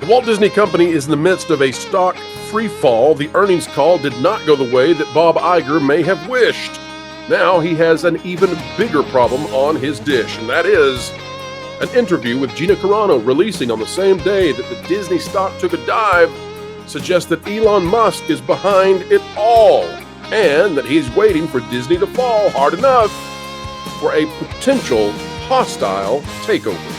The Walt Disney Company is in the midst of a stock free fall. The earnings call did not go the way that Bob Iger may have wished. Now he has an even bigger problem on his dish, and that is an interview with Gina Carano releasing on the same day that the Disney stock took a dive suggests that Elon Musk is behind it all and that he's waiting for Disney to fall hard enough for a potential hostile takeover.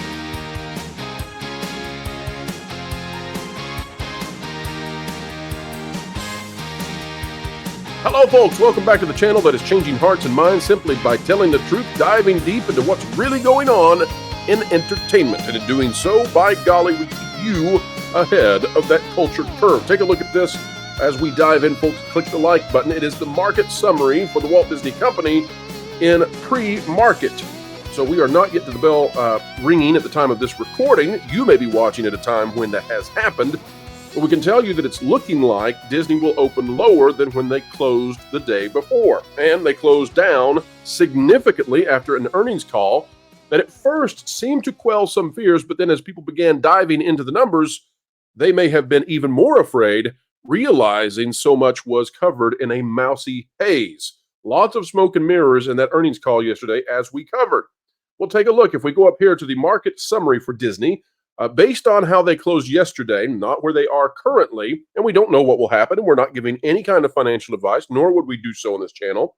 Hello folks, welcome back to the channel that is changing hearts and minds simply by telling the truth, diving deep into what's really going on in entertainment. And in doing so, by golly, we keep you ahead of that culture curve. Take a look at this as we dive in, folks. Click the like button. It is the market summary for the Walt Disney Company in pre-market. So we are not yet to the bell ringing at the time of this recording. You may be watching at a time when that has happened. But we can tell you that it's looking like Disney will open lower than when they closed the day before. And they closed down significantly after an earnings call that at first seemed to quell some fears, but then as people began diving into the numbers, they may have been even more afraid, realizing so much was covered in a mousy haze. Lots of smoke and mirrors in that earnings call yesterday, as we covered. We'll take a look. If we go up here to the market summary for Disney, based on how they closed yesterday, not where they are currently, and we don't know what will happen, and we're not giving any kind of financial advice, nor would we do so on this channel.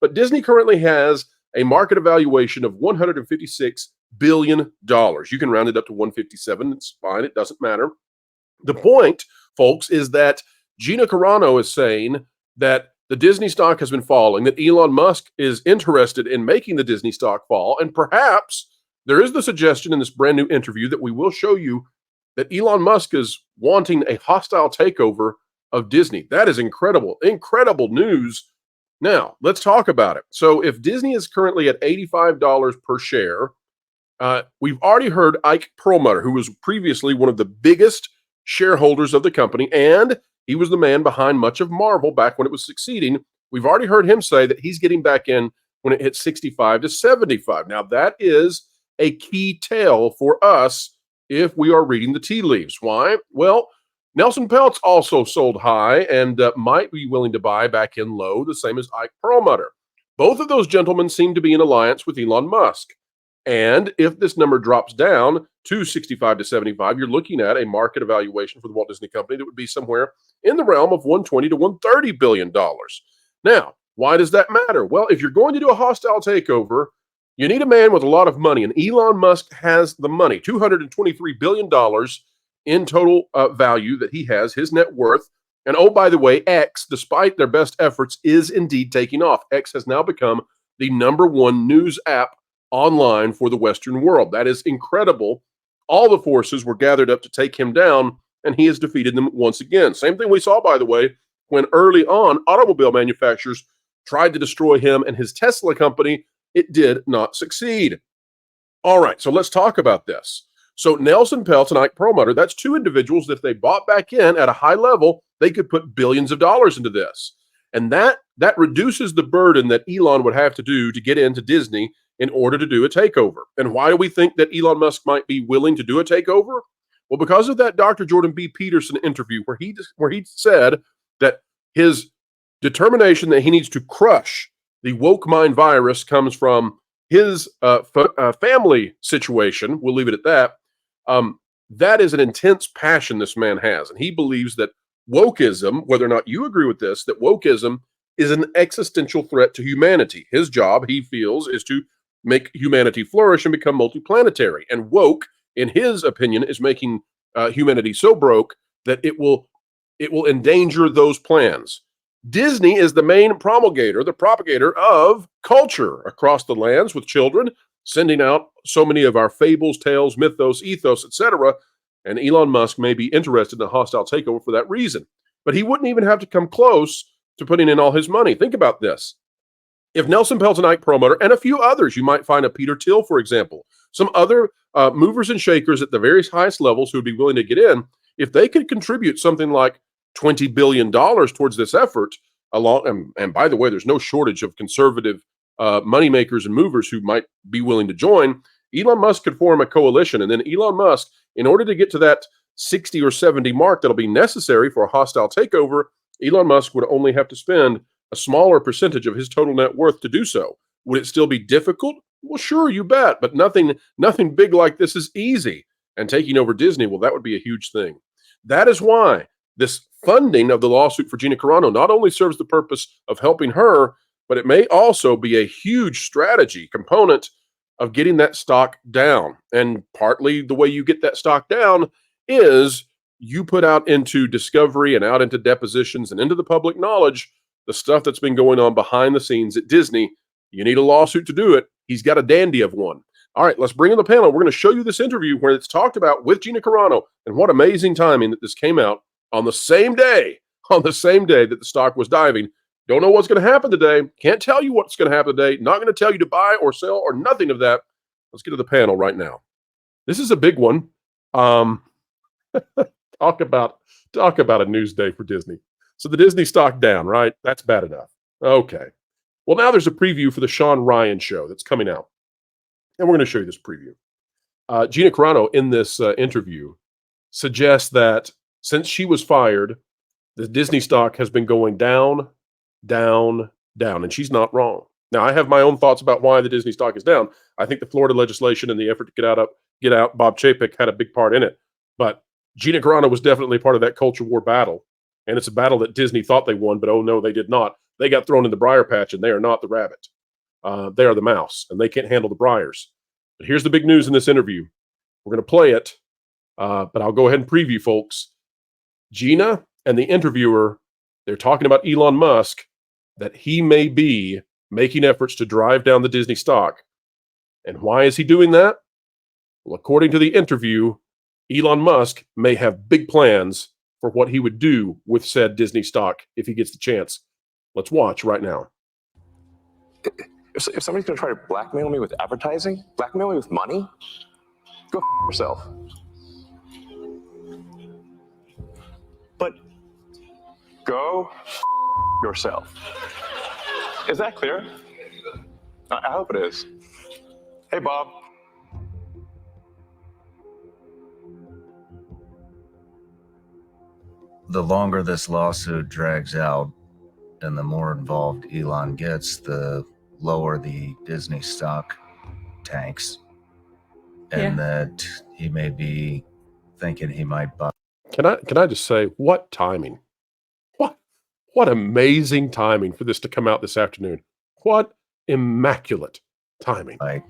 But Disney currently has a market evaluation of $156 billion. You can round it up to 157. It's fine. It doesn't matter. The point, folks, is that Gina Carano is saying that the Disney stock has been falling, that Elon Musk is interested in making the Disney stock fall, and perhaps there is the suggestion in this brand new interview that we will show you that Elon Musk is wanting a hostile takeover of Disney. That is incredible, incredible news. Now, let's talk about it. So if Disney is currently at $85 per share, we've already heard Ike Perlmutter, who was previously one of the biggest shareholders of the company, and he was the man behind much of Marvel back when it was succeeding. We've already heard him say that he's getting back in when it hits 65 to 75. Now, that is a key tell for us if we are reading the tea leaves. Why? Well, Nelson Peltz also sold high and might be willing to buy back in low, the same as Ike Perlmutter. Both of those gentlemen seem to be in alliance with Elon Musk. And if this number drops down to 65 to 75, you're looking at a market evaluation for the Walt Disney Company that would be somewhere in the realm of $120 to $130 billion. Now, why does that matter? Well, if you're going to do a hostile takeover, you need a man with a lot of money, and Elon Musk has the money, $223 billion in total value that he has, his net worth. And oh, by the way, X, despite their best efforts, is indeed taking off. X has now become the #1 news app online for the Western world. That is incredible. All the forces were gathered up to take him down, and he has defeated them once again. Same thing we saw, by the way, when early on automobile manufacturers tried to destroy him and his Tesla company. It did not succeed. All right, so let's talk about this. So Nelson Peltz and Ike Perlmutter, that's two individuals that if they bought back in at a high level, they could put billions of dollars into this. And that reduces the burden that Elon would have to do to get into Disney in order to do a takeover. And why do we think that Elon Musk might be willing to do a takeover? Well, because of that Dr. Jordan B. Peterson interview where he said that his determination that he needs to crush the woke mind virus comes from his family situation. We'll leave it at that. That is an intense passion this man has. And he believes that wokeism, whether or not you agree with this, that wokeism is an existential threat to humanity. His job, he feels, is to make humanity flourish and become multiplanetary. And woke, in his opinion, is making humanity so broke that it will endanger those plans. Disney is the main promulgator, the propagator of culture across the lands with children, sending out so many of our fables, tales, mythos, ethos, etc. And Elon Musk may be interested in a hostile takeover for that reason. But he wouldn't even have to come close to putting in all his money. Think about this. If Nelson Peltz and Ike Perlmutter and a few others, you might find a Peter Thiel, for example, some other movers and shakers at the various highest levels who would be willing to get in, if they could contribute something like $20 billion towards this effort, and by the way, there's no shortage of conservative moneymakers and movers who might be willing to join. Elon Musk could form a coalition, and then Elon Musk, in order to get to that 60 or 70 mark that'll be necessary for a hostile takeover, Elon Musk would only have to spend a smaller percentage of his total net worth to do so. Would it still be difficult? Well, sure, you bet, but nothing big like this is easy. And taking over Disney, well, that would be a huge thing. That is why this funding of the lawsuit for Gina Carano not only serves the purpose of helping her, but it may also be a huge strategy component of getting that stock down. And partly the way you get that stock down is you put out into discovery and out into depositions and into the public knowledge the stuff that's been going on behind the scenes at Disney. You need a lawsuit to do it. He's got a dandy of one. All right, let's bring in the panel. We're going to show you this interview where it's talked about with Gina Carano, and what amazing timing that this came out on the same day that the stock was diving. Don't know what's going to happen today. Can't tell you what's going to happen today. Not going to tell you to buy or sell or nothing of that. Let's get to the panel right now. This is a big one. Talk about a news day for Disney. So the Disney stock down, right? That's bad enough. Okay. Well, now there's a preview for the Shawn Ryan show that's coming out. And we're going to show you this preview. Gina Carano in this interview suggests that since she was fired, the Disney stock has been going down, down, down. And she's not wrong. Now, I have my own thoughts about why the Disney stock is down. I think the Florida legislation and the effort to get out Bob Chapek had a big part in it. But Gina Carano was definitely part of that culture war battle. And it's a battle that Disney thought they won, but oh no, they did not. They got thrown in the briar patch, and they are not the rabbit. They are the mouse, and they can't handle the briars. But here's the big news in this interview. We're going to play it, but I'll go ahead and preview, folks. Gina and the interviewer, they're talking about Elon Musk, that he may be making efforts to drive down the Disney stock. And why is he doing that? Well, according to the interview, Elon Musk may have big plans for what he would do with said Disney stock if he gets the chance. Let's watch right now. If somebody's going to try to blackmail me with advertising, blackmail me with money, go yourself. But go yourself. Is that clear? I hope it is. Hey, Bob. The longer this lawsuit drags out and the more involved Elon gets, the lower the Disney stock tanks. And that he may be thinking he might buy. Can I just say, what timing? What amazing timing for this to come out this afternoon. What immaculate timing. Like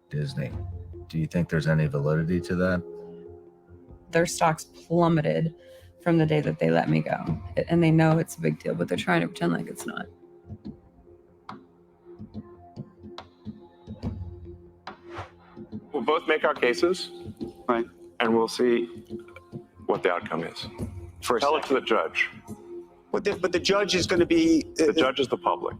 Disney. Do you think there's any validity to that? Their stocks plummeted from the day that they let me go. And they know it's a big deal, but they're trying to pretend like it's not. We'll both make our cases, right? And we'll see what the outcome is. Tell it to the judge. But the judge is going to be... The judge is the public.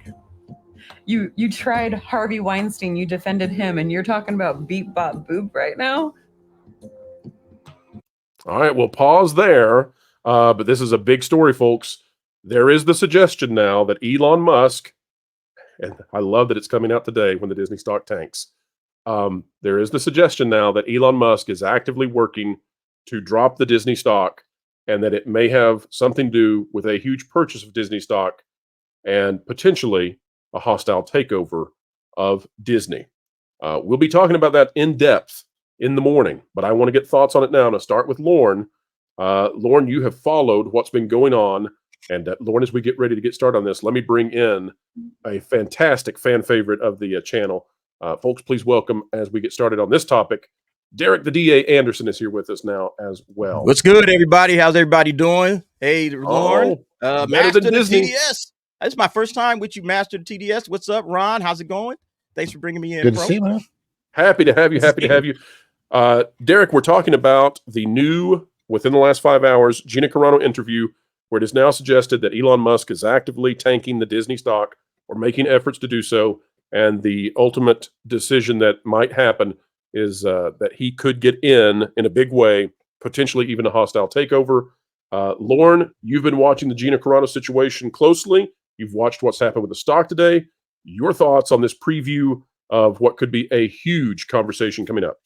You tried Harvey Weinstein, you defended him, and you're talking about beep bop boop right now? All right, we'll pause there. But this is a big story, folks. There is the suggestion now that Elon Musk, and I love that it's coming out today when the Disney stock tanks. There is the suggestion now that Elon Musk is actively working to drop the Disney stock, and that it may have something to do with a huge purchase of Disney stock and potentially a hostile takeover of Disney. We'll be talking about that in depth in the morning, but I want to get thoughts on it now. And I'll start with Lauren. Lauren, you have followed what's been going on. And Lauren, as we get ready to get started on this, let me bring in a fantastic fan favorite of the channel. Folks, please welcome, as we get started on this topic, Derek the DA Anderson is here with us now as well. What's good, everybody? How's everybody doing? Hey, Lauren. Master the TDS. It's my first time with you, Master the TDS. What's up, Ron? How's it going? Thanks for bringing me in, Good to see you, man. Happy to have you. Happy to have you. Derek, we're talking about the new, within the last 5 hours, Gina Carano interview, where it is now suggested that Elon Musk is actively tanking the Disney stock or making efforts to do so. And the ultimate decision that might happen is that he could get in a big way, potentially even a hostile takeover. Lauren, you've been watching the Gina Carano situation closely. You've watched what's happened with the stock today. Your thoughts on this preview of what could be a huge conversation coming up?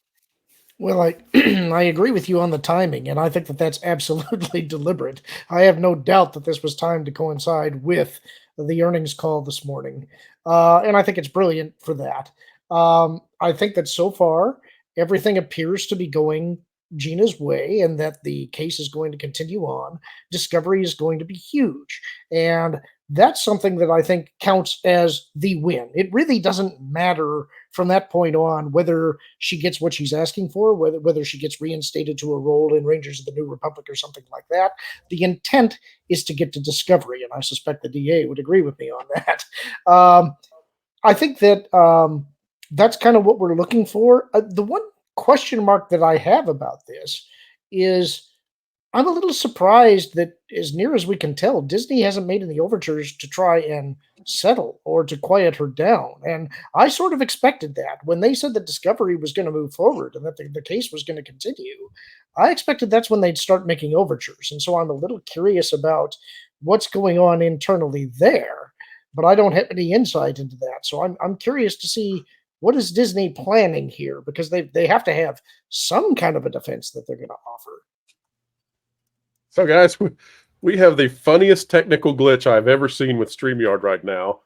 Well, I I agree with you on the timing, and I think that that's absolutely deliberate. I have no doubt that this was timed to coincide with the earnings call this morning, and I think it's brilliant for that. I think that so far everything appears to be going Gina's way, and that the case is going to continue on. Discovery is going to be huge, and that's something that I think counts as the win. It really doesn't matter from that point on whether she gets what she's asking for, whether she gets reinstated to a role in Rangers of the New Republic or something like that. The intent is to get to Discovery, and I suspect the DA would agree with me on that. I think that that's kind of what we're looking for. The one question mark that I have about this is I'm a little surprised that, as near as we can tell, Disney hasn't made any overtures to try and settle or to quiet her down. And I sort of expected that when they said that Discovery was going to move forward and that the case was going to continue. I expected that's when they'd start making overtures. And so I'm a little curious about what's going on internally there, but I don't have any insight into that. So I'm curious to see what is Disney planning here, because they have to have some kind of a defense that they're going to offer. So, guys, we have the funniest technical glitch I've ever seen with StreamYard right now.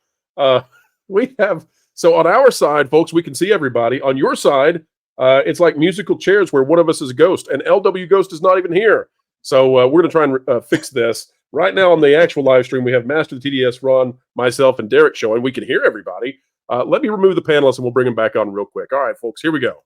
So on our side, folks, we can see everybody. On your side, it's like musical chairs where one of us is a ghost, and LW Ghost is not even here. So we're going to try and fix this. Right now on the actual live stream, we have Master of the TDS, Ron, myself, and Derek showing. We can hear everybody. Let me remove the panelists, and we'll bring them back on real quick. All right, folks, here we go.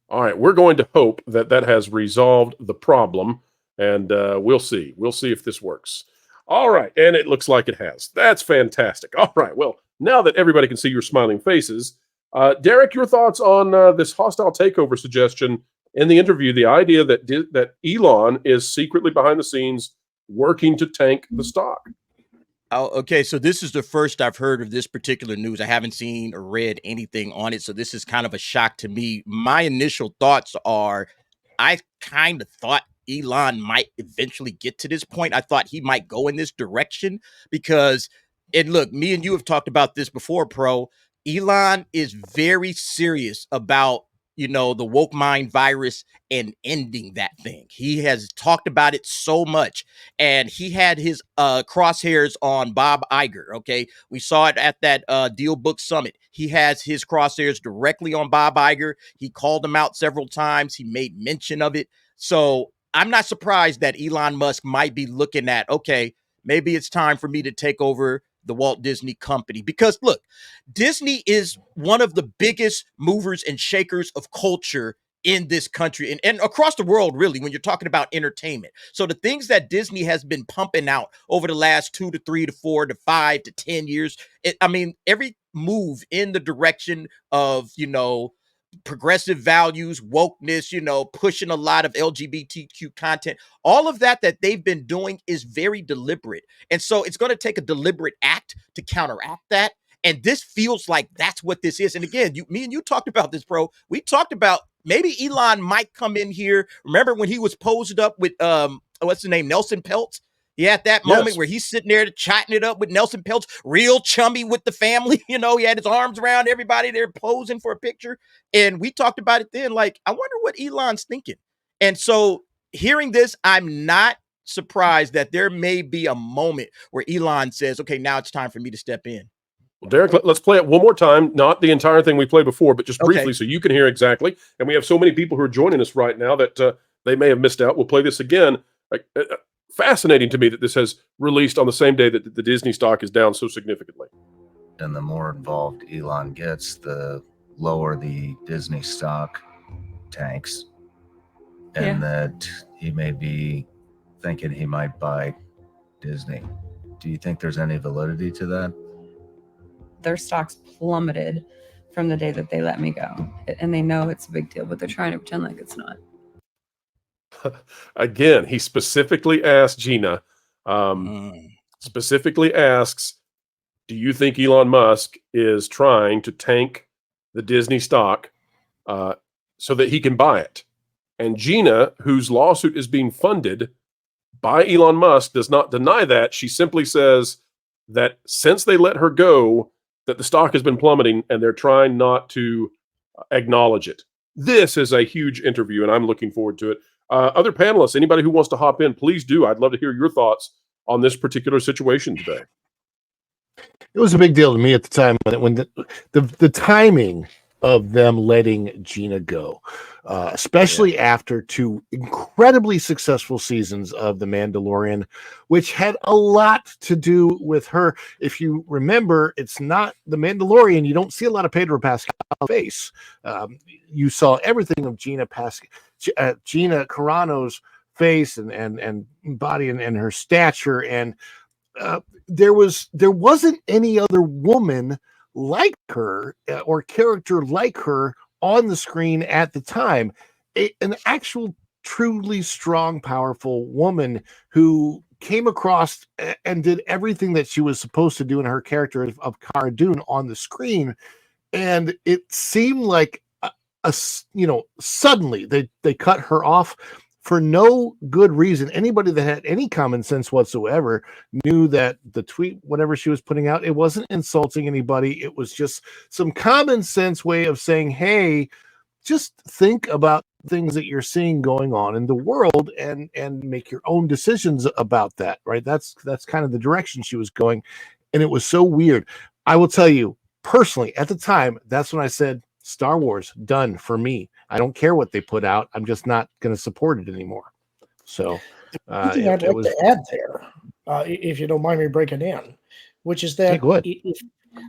All right, we're going to hope that that has resolved the problem, and we'll see. We'll see if this works. All right, and it looks like it has. That's fantastic. All right, well, now that everybody can see your smiling faces, Derek, your thoughts on this hostile takeover suggestion in the interview, the idea that Elon is secretly behind the scenes working to tank the stock? Oh, okay, so this is the first I've heard of this particular news. I haven't seen or read anything on it, so this is kind of a shock to me. My initial thoughts are, I kind of thought Elon might eventually get to this point. I thought he might go in this direction because, and look, me and you have talked about this before, Pro. Elon is very serious about, the woke mind virus and ending that thing. He has talked about it so much, and he had his crosshairs on Bob Iger. Okay, we saw it at that Deal Book Summit. He has his crosshairs directly on Bob Iger. He called him out several times. He made mention of it. So I'm not surprised that Elon Musk might be looking at, okay, maybe it's time for me to take over the Walt Disney Company. Because look, Disney is one of the biggest movers and shakers of culture in this country and across the world, really, when you're talking about entertainment. So the things that Disney has been pumping out over the last 2 to 3 to 4 to 5 to 10 years, every move in the direction of, progressive values, wokeness, pushing a lot of LGBTQ content, all of that they've been doing is very deliberate. And so it's going to take a deliberate act to counteract that. And this feels like that's what this is. And again, me and you talked about this, Pro. We talked about maybe Elon might come in here. Remember when he was posed up with, what's his name? Nelson Peltz? He had that moment where he's sitting there chatting it up with Nelson Peltz, real chummy with the family. He had his arms around everybody. They're posing for a picture. And we talked about it then. Like, I wonder what Elon's thinking. And so hearing this, I'm not surprised that there may be a moment where Elon says, okay, now it's time for me to step in. Well, Derek, let's play it one more time. Not the entire thing we played before, but just briefly so you can hear exactly. And we have so many people who are joining us right now that they may have missed out. We'll play this again. Fascinating to me that this has released on the same day that the Disney stock is down so significantly. And the more involved Elon gets, the lower the Disney stock tanks. And that he may be thinking he might buy Disney. Do you think there's any validity to that? Their stocks plummeted from the day that they let me go. And they know it's a big deal, but they're trying to pretend like it's not. Again, he specifically asked Gina, specifically asks, do you think Elon Musk is trying to tank the Disney stock so that he can buy it? And Gina, whose lawsuit is being funded by Elon Musk, does not deny that. She simply says that since they let her go, that the stock has been plummeting and they're trying not to acknowledge it. This is a huge interview, and I'm looking forward to it. Other panelists, anybody who wants to hop in, please do. I'd love to hear your thoughts on this particular situation today. It was a big deal to me at the time when the timing of them letting Gina go, especially after 2 incredibly successful seasons of The Mandalorian, which had a lot to do with her. If you remember, it's not The Mandalorian. You don't see a lot of Pedro Pascal's face. You saw everything of Gina Carano's face and body and her stature, and there wasn't any other woman like her or character like her on the screen at the time. An actual truly strong, powerful woman who came across and did everything that she was supposed to do in her character of Cara Dune on the screen. And it seemed like suddenly they cut her off for no good reason. Anybody that had any common sense whatsoever knew that the tweet, whatever she was putting out, it wasn't insulting anybody. It was just some common sense way of saying, hey, just think about things that you're seeing going on in the world and make your own decisions about that, right? That's kind of the direction she was going. And it was so weird. I will tell you, personally, at the time, that's when I said, Star Wars, done for me. I don't care what they put out. I'm just not going to support it anymore. So I'd like to add there, if you don't mind me breaking in, which is that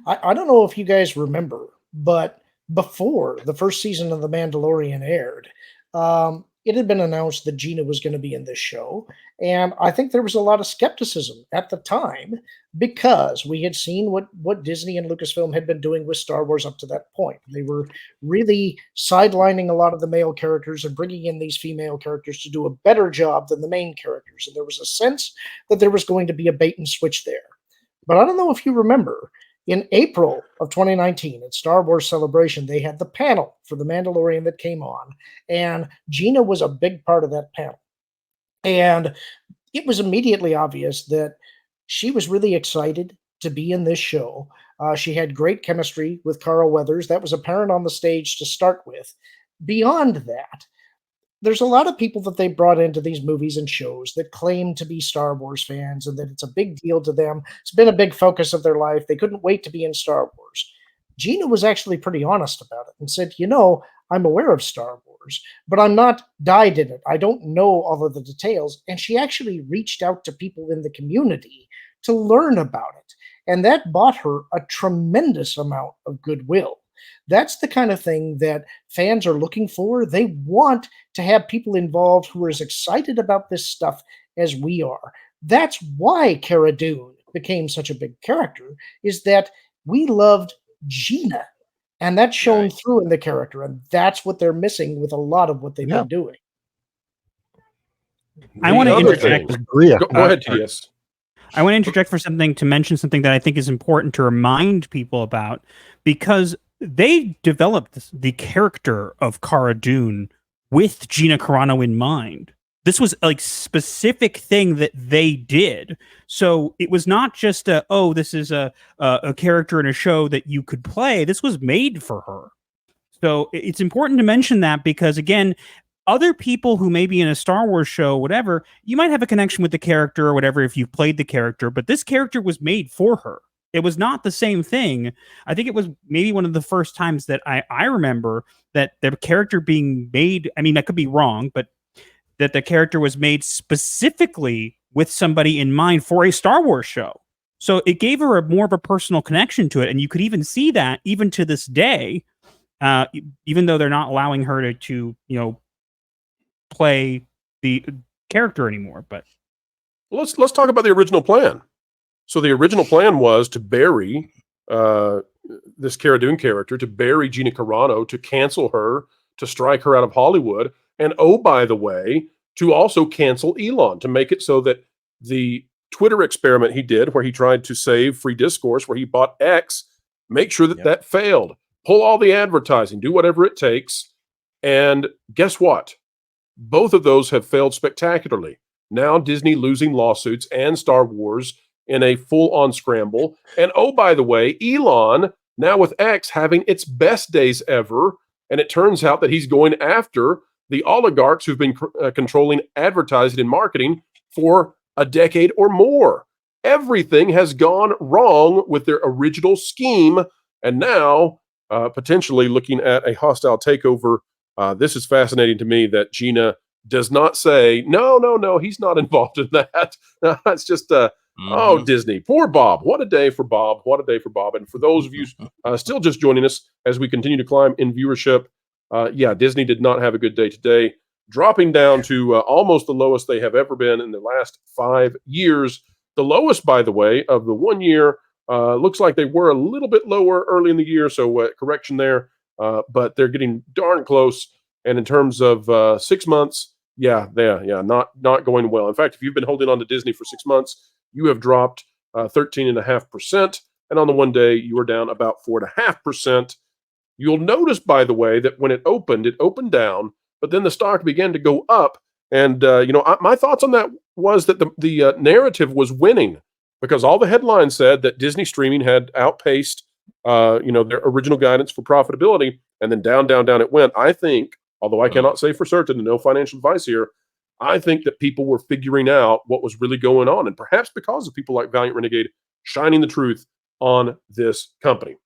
I don't know if you guys remember, but before the first season of The Mandalorian aired, it had been announced that Gina was going to be in this show. And I think there was a lot of skepticism at the time because we had seen what Disney and Lucasfilm had been doing with Star Wars up to that point. They were really sidelining a lot of the male characters and bringing in these female characters to do a better job than the main characters. And there was a sense that there was going to be a bait and switch there. But I don't know if you remember, in April of 2019 at Star Wars Celebration, they had the panel for The Mandalorian that came on, and Gina was a big part of that panel. And it was immediately obvious that she was really excited to be in this show. She had great chemistry with Carl Weathers. That was apparent on the stage to start with. Beyond that, there's a lot of people that they brought into these movies and shows that claim to be Star Wars fans and that it's a big deal to them. It's been a big focus of their life. They couldn't wait to be in Star Wars. Gina was actually pretty honest about it and said, I'm aware of Star Wars, but I'm not dyed in it. I don't know all of the details. And she actually reached out to people in the community to learn about it. And that bought her a tremendous amount of goodwill. That's the kind of thing that fans are looking for. They want to have people involved who are as excited about this stuff as we are. That's why Cara Dune became such a big character, is that we loved Gina. And that's shown through in the character. And that's what they're missing with a lot of what they've been doing. I want to interject. Go ahead, TS. I want to interject for something to mention something that I think is important to remind people about, because they developed the character of Cara Dune with Gina Carano in mind. This was a specific thing that they did. So it was not just this is a character in a show that you could play. This was made for her. So it's important to mention that because, again, other people who may be in a Star Wars show, whatever, you might have a connection with the character or whatever if you've played the character, but this character was made for her. It was not the same thing. I think it was maybe one of the first times that I remember that the character being made, I mean, I could be wrong, but that the character was made specifically with somebody in mind for a Star Wars show. So it gave her more of a personal connection to it. And you could even see that even to this day, even though they're not allowing her to play the character anymore. But let's talk about the original plan. So the original plan was to bury this Cara Dune character, to bury Gina Carano, to cancel her, to strike her out of Hollywood, and oh, by the way, to also cancel Elon, to make it so that the Twitter experiment he did, where he tried to save free discourse, where he bought X, make sure that that failed. Pull all the advertising, do whatever it takes. And guess what? Both of those have failed spectacularly. Now Disney losing lawsuits and Star Wars in a full-on scramble. And oh, by the way, Elon, now with X having its best days ever, And it turns out that he's going after the oligarchs who've been controlling advertising and marketing for a decade or more. Everything has gone wrong with their original scheme, and now potentially looking at a hostile takeover. This is fascinating to me that Gina does not say, no, he's not involved in that. It's just, oh, Disney. Poor Bob. What a day for Bob. What a day for Bob. And for those of you still just joining us as we continue to climb in viewership, Disney did not have a good day today, dropping down to almost the lowest they have ever been in the last 5 years. The lowest, by the way, of the 1 year. Looks like they were a little bit lower early in the year, so correction there. But they're getting darn close. And in terms of 6 months, not going well. In fact, if you've been holding on to Disney for 6 months, you have dropped 13.5%. And on the 1 day, you were down about 4.5%. You'll notice, by the way, that when it opened down, but then the stock began to go up. And, my thoughts on that was that the narrative was winning because all the headlines said that Disney streaming had outpaced, their original guidance for profitability. And then down it went. I think, although I cannot say for certain and no financial advice here, I think that people were figuring out what was really going on. And perhaps because of people like Valiant Renegade shining the truth on this company.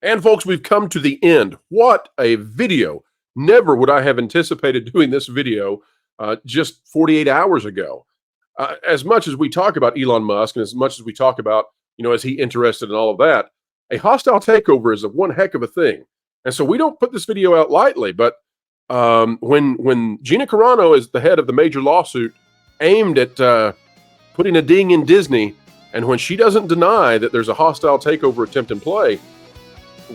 And folks, we've come to the end. What a video. Never would I have anticipated doing this video just 48 hours ago. As much as we talk about Elon Musk and as much as we talk about, is he interested in all of that, a hostile takeover is one heck of a thing. And so we don't put this video out lightly, but when Gina Carano is the head of the major lawsuit aimed at putting a ding in Disney, and when she doesn't deny that there's a hostile takeover attempt in play,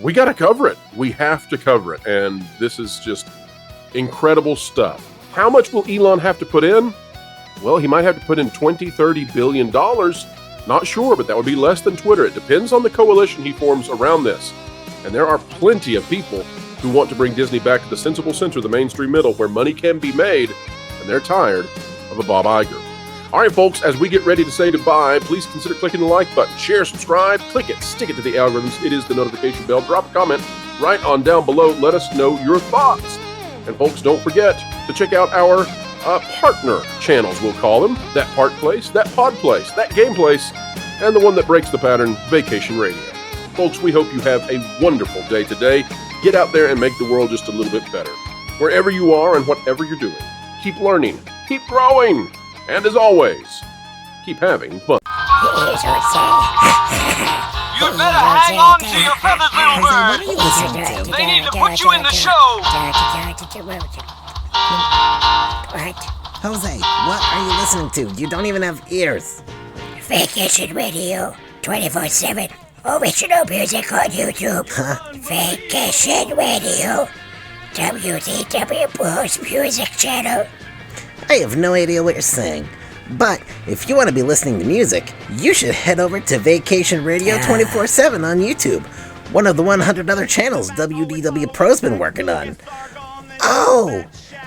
we got to cover it. We have to cover it. And this is just incredible stuff. How much will Elon have to put in? Well, he might have to put in $20-30 billion. Not sure, but that would be less than Twitter. It depends on the coalition he forms around this. And there are plenty of people who want to bring Disney back to the sensible center, the mainstream middle, where money can be made, and they're tired of a Bob Iger. All right, folks, as we get ready to say goodbye, please consider clicking the like button, share, subscribe, click it, stick it to the algorithms. It is the notification bell. Drop a comment right on down below. Let us know your thoughts. And folks, don't forget to check out our partner channels, we'll call them. That Part Place, That Pod Place, That Game Place, and the one that breaks the pattern, Vacation Radio. Folks, we hope you have a wonderful day today. Get out there and make the world just a little bit better. Wherever you are and whatever you're doing, keep learning, keep growing, and as always, keep having fun. You'd better hang on to your feathers, little bird. They need to put you in the show. What? Jose, what are you listening to? You don't even have ears. Vacation Radio, 24/7. Original music on YouTube. Huh? Vacation Radio, WDW Pro Music Channel. I have no idea what you're saying. But if you want to be listening to music, you should head over to Vacation Radio 24/7 on YouTube. One of the 100 other channels WDW Pro's been working on. Oh,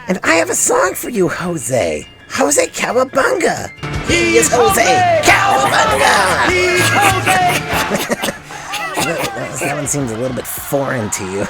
and I have a song for you, Jose. Jose Cowabunga. He is Jose Cowabunga. He's Jose. That one seems a little bit foreign to you.